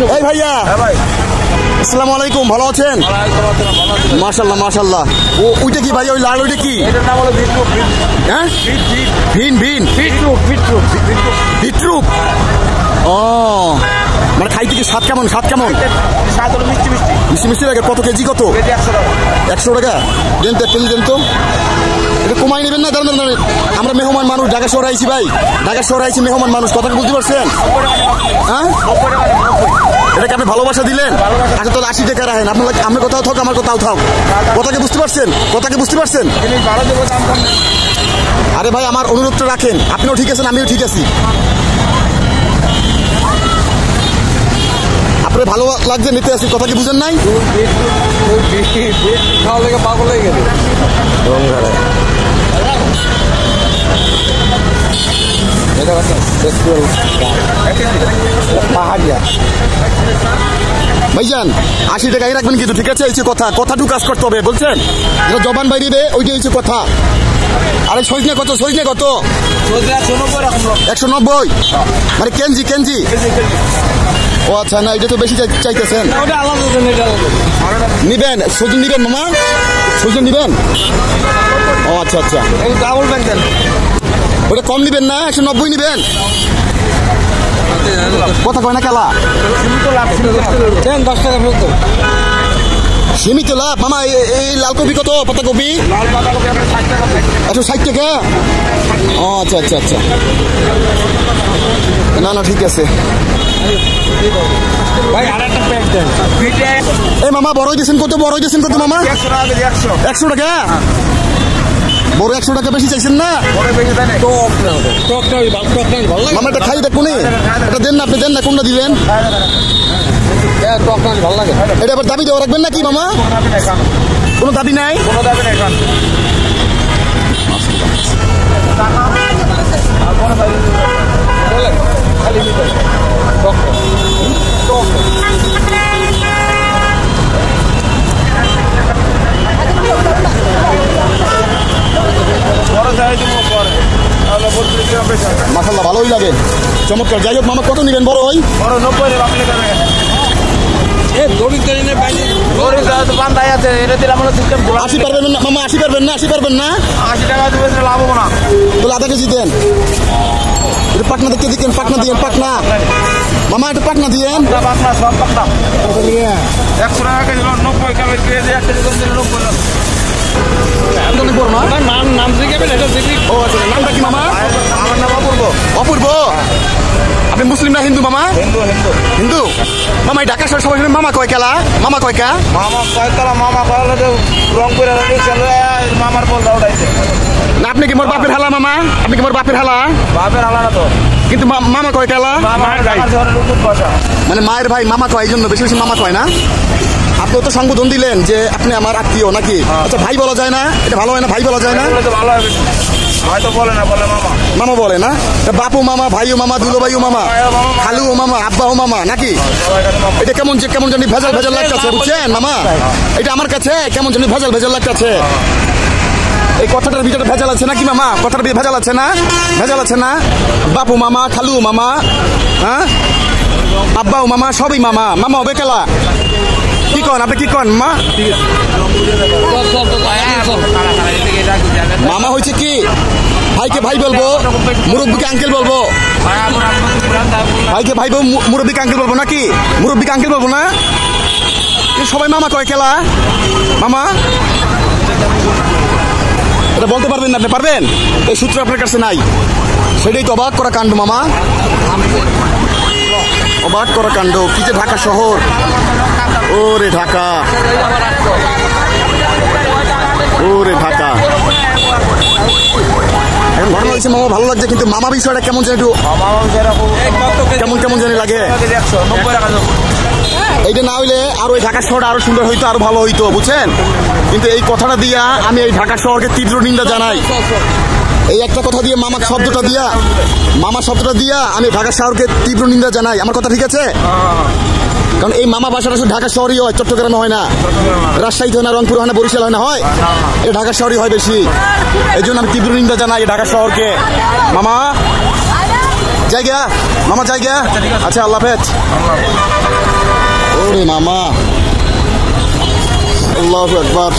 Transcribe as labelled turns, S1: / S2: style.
S1: এই ভাইয়া আসসালামু আলাইকুম, ভালো আছেন? মাশাআল্লাহ মাশাআল্লাহ। ওইটা কি ভাইয়া, ওই লাল ওইটা কি? হ্যাঁ বিটরুট। ও মানে খাইতে কি স্বাদ কেমন? মিষ্টি লাগে। কত কেজি? কত? 100 টাকা। দেন তো কেজি দেন তো, এটা কমাই নেবেন না? দাঁড়ান, আমরা মেহমান মানুষ, ঢাকা শহরে আইছি ভাই, ঢাকা শহরে আইছি মেহমান মানুষ, কথা বুঝতে পারছেন? হ্যাঁ, এটাকে আপনি ভালোবাসা দিলেন। আচ্ছা তাহলে 80 টাকা রাখেন। আপনার কোথাও থাক, আমার কোথাও থাক, কথাকে বুঝতে পারছেন? আরে ভাই আমার অনুরোধটা রাখেন, আপনিও ঠিক আছেন, আমিও ঠিক আছি। আপনার ভালো লাগছে নিতে আসি, কথা কি বুঝেন নাই? পাগল হয়ে গেছে। ভাইজান 80 টাকাই রাখবেন কিন্তু, ঠিক আছে? এই কথাটুকু কাজ করতে হবে, বলছেন? জবান বাইরে ওইটাই হচ্ছে কথা। আরে সজনে কত? 190 মানে কেনজি। ও আচ্ছা, না এটা তো বেশি চাইতেছেন। নিবেন সজনে, নিবেন মামা, সজনে নিবেন? ও আচ্ছা, ওটা কম নিবেন না? 190 নিবেন? কথা কয় না কেলা? 10 টাকা ফেরত। সীমিত লাভ মামা। এই লাল কপি কত? পাতাকপি 160 টাকা। ও আচ্ছা। না ঠিক আছে ভাই, আরেকটা প্যাক দেন। এই মামা বড় হইতেছেন কত মামা? 100 টাকা। বড় 100 টাকা বেশি চাইছেন না? মামা এটা খাই দেখুন, এটা দেন না, আপনি দেন না, কোনটা দিবেন? ভালো লাগে। এটা আবার দাবি দেওয়া রাখবেন নাকি মামা? কোনো দাবি নাই। মাশাআল্লাহ ভালোই লাগে, চমৎকার। যাই হোক মামা কত নিবেন? বড় 90। আশি পারবেন না মামা? 80 পারবেন না? 80 টাকা লাভ হবো না, তাহলে আধা কেজি দেন। পাটনা দেখতে দিকেন, পাটনা মামা, এটা পাটনা দিয়েন। 100 টাকা কেজি, 90 কেজি, 1 কেজি নামটা কি মামা? আমার নাম অপূর্ব। আপনি মুসলিম না হিন্দু মামা? হিন্দু। মামা এই ঢাকা শহর সবাই মামা কয় কেলা? মামা কয় মামার বল উঠাইছে না? আপনি কি মোর বাপের হালা মামা? আপনি কি মোর বাপের হালা? না তো, কিন্তু মামা কয় কেলা? মানে মায়ের ভাই মামা কয়, এই জন্য বেশি মামা কয় না? আপনিও তো সংবোধন দিলেন যে আপনি আমার আত্মীয় নাকি? আচ্ছা ভাই বলা যায় না? এটা ভালো হয় না? ভাই বলা যায় না? মামা বলে না? বাপু মামা, ভাইও মামা, দুলো ভাইও মামা, খালু ও মামা, আব্বা ও মামা নাকি? এটা কেমন জানি ভেজাল লাগতেছে, বুঝছেন মামা? এটা আমার কাছে কেমন জানি ভেজাল লাগতেছে। এই কথাটার ভিতরে ভেজাল আছে নাকি মামা? কথাটার ভিতরে ভেজাল আছে না? বাপু মামা, খালু মামা, হ্যাঁ, আব্বা ও মামা, সবই মামা। মামা হবে কেলা? কি কন আপনি? কি কন মা? মামা হয়েছে কি? ভাইকে ভাই বলবো, মুরব্বীকে আঙ্কেল বলবো। ভাইকে ভাই বলবো, মুরব্বীকে আঙ্কেল বলবো নাকি? মুরব্বীকে আঙ্কেল বলবো না? সবাই মামা কয় কেলা? মামা এটা বলতে পারবেন না? আপনি পারবেন? এই সূত্র আপনার কাছে নাই, সেটাই তো অবাক করা কাণ্ড মামা, অবাক করা কাণ্ড। কি যে ঢাকা শহর, ওরে ঢাকা, ওরে ঢাকা। এখন ঘটনা হয়েছে মামা ভালো লাগছে, কিন্তু মামা বিষয়টা কেমন যেন একটু কেমন জানি লাগে। এইটা না হইলে আরো এই ঢাকা শহরটা আরো সুন্দর হইতো, আরো ভালো হইতো, বুঝছেন? কিন্তু এই কথাটা দিয়া আমি এই ঢাকা শহরকে তীব্র নিন্দা জানাই। এই একটা কথা দিয়ে মামা শব্দটা দিয়া আমি ঢাকা শহরকে তীব্র নিন্দা জানাই। আমার কথা ঠিক আছে? কারণ এই মামা বাসাটা শুধু ঢাকা শহরই হয়, চট্টগ্রামে হয় না, রাজশাহীতে হয় না, রংপুর হয় না, বরিশাল হয় না, হয় এটা ঢাকা শহরই হয় বেশি। এই জন্য আমি তীব্র নিন্দা জানাই ঢাকা শহরকে। মামা জায়গা, আচ্ছা আল্লাহ হাফেজ। ওরে মামা, আল্লাহু আকবার।